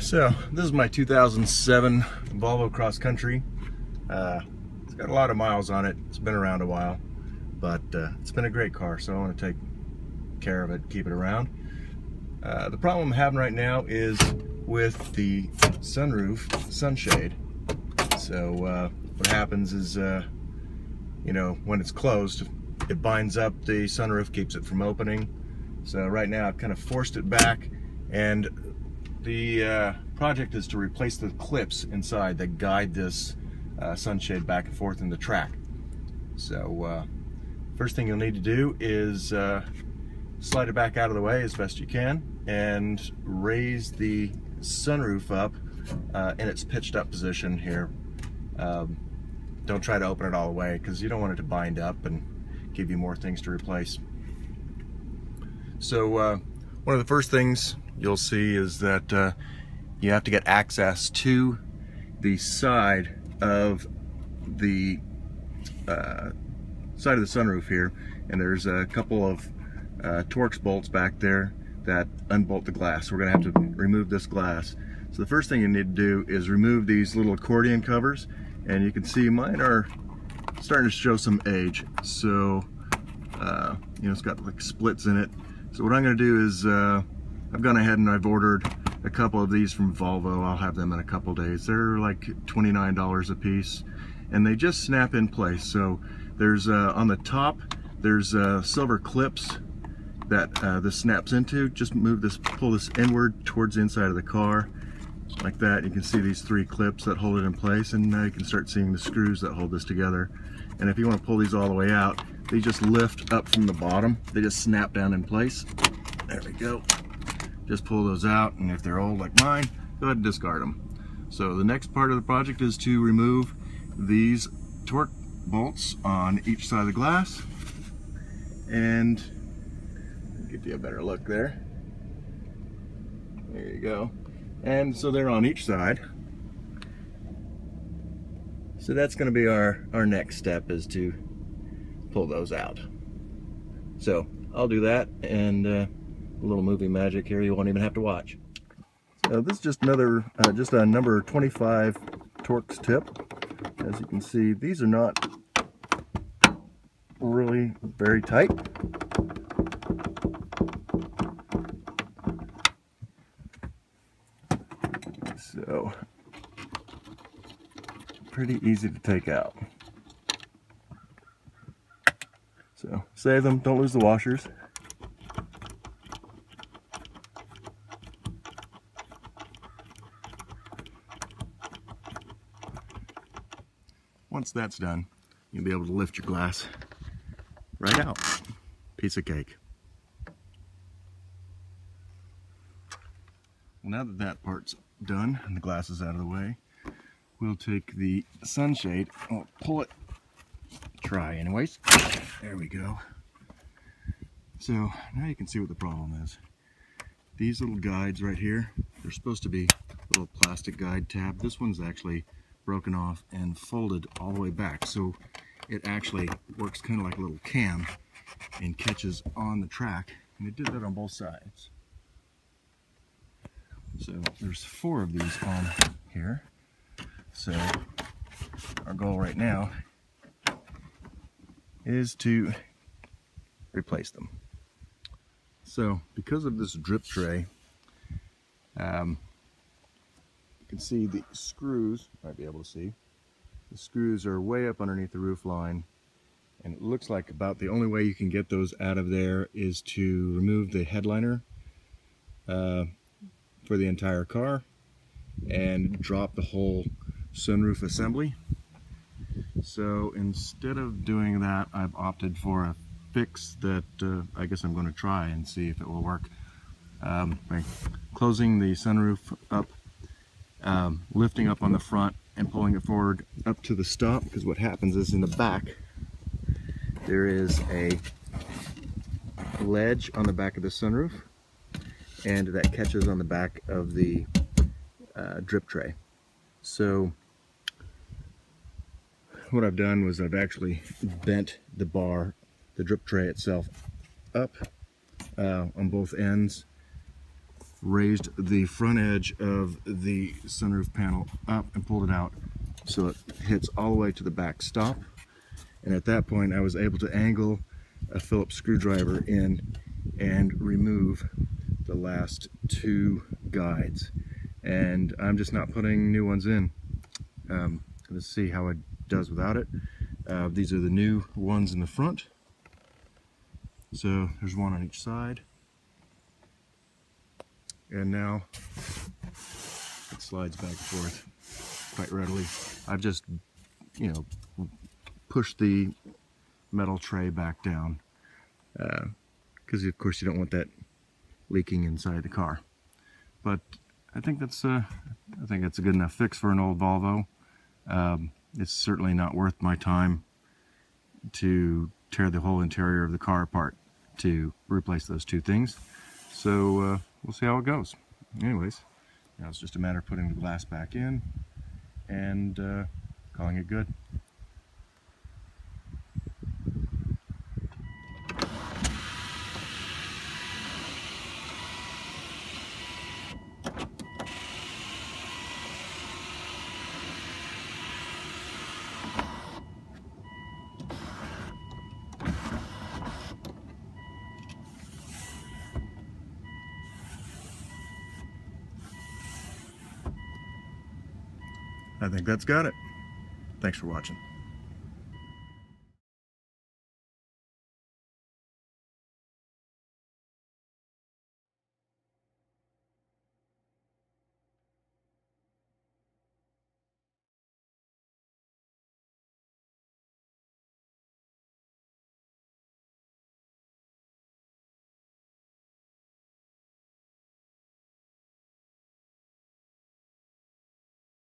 So this is my 2007 Volvo Cross Country. It's got a lot of miles on it. It's been around a while, but it's been a great car, so I want to take care of it, keep it around. The problem I'm having right now is with the sunroof sunshade. So what happens is, you know, when it's closed, it binds up the sunroof, keeps it from opening. So right now I've kind of forced it back, and the project is to replace the clips inside that guide this sunshade back and forth in the track. So first thing you'll need to do is slide it back out of the way as best you can and raise the sunroof up in its pitched up position here. Don't try to open it all the way because you don't want it to bind up and give you more things to replace. So one of the first things you'll see is that you have to get access to the side of the sunroof here, and there's a couple of Torx bolts back there that unbolt the glass. We're going to have to remove this glass. So the first thing you need to do is remove these little accordion covers, and you can see mine are starting to show some age. So you know, it's got like splits in it. So what I'm going to do is I've gone ahead and I've ordered a couple of these from Volvo. I'll have them in a couple days. They're like $29 a piece, and they just snap in place. So there's on the top, there's silver clips that this snaps into. Just move this, pull this inward towards the inside of the car, like that. You can see these three clips that hold it in place, and now you can start seeing the screws that hold this together. And if you want to pull these all the way out, they just lift up from the bottom. They just snap down in place. There we go. Just pull those out, and if they're old like mine, go ahead and discard them. So the next part of the project is to remove these Torx bolts on each side of the glass, and give you a better look there. There you go. And so they're on each side. So that's going to be our next step, is to pull those out. So I'll do that, and a little movie magic here you won't even have to watch. So this is just another, just a number 25 Torx tip. As you can see, these are not really very tight. So pretty easy to take out. So save them, don't lose the washers. Once that's done, you'll be able to lift your glass right out. Piece of cake. Well, now that that part's done and the glass is out of the way, we'll take the sunshade, I'll pull it, try anyways. There we go. So now you can see what the problem is. These little guides right here, they're supposed to be a little plastic guide tab. This one's actually broken off and folded all the way back, so it actually works kind of like a little cam and catches on the track, and it did that on both sides. So there's 4 of these on here. So our goal right now is to replace them. So because of this drip tray, you can see the screws, might be able to see, the screws are way up underneath the roof line, and it looks like about the only way you can get those out of there is to remove the headliner for the entire car and drop the whole sunroof assembly. So instead of doing that, I've opted for a fix that I guess I'm going to try and see if it will work. By closing the sunroof up, lifting up on the front and pulling it forward up to the stop, because what happens is in the back there is a ledge on the back of the sunroof, and that catches on the back of the drip tray. So what I've done was I've actually bent the bar, the drip tray itself, up on both ends, raised the front edge of the sunroof panel up and pulled it out so it hits all the way to the back stop. And at that point I was able to angle a Phillips screwdriver in and remove the last two guides. And I'm just not putting new ones in. Let's see how it does without it. These are the new ones in the front. So there's one on each side. And now it slides back and forth quite readily. I've just, pushed the metal tray back down because of course you don't want that leaking inside the car. But I think that's a good enough fix for an old Volvo. It's certainly not worth my time to tear the whole interior of the car apart to replace those two things. So we'll see how it goes. Anyways, now it's just a matter of putting the glass back in and calling it good. I think that's got it. Thanks for watching.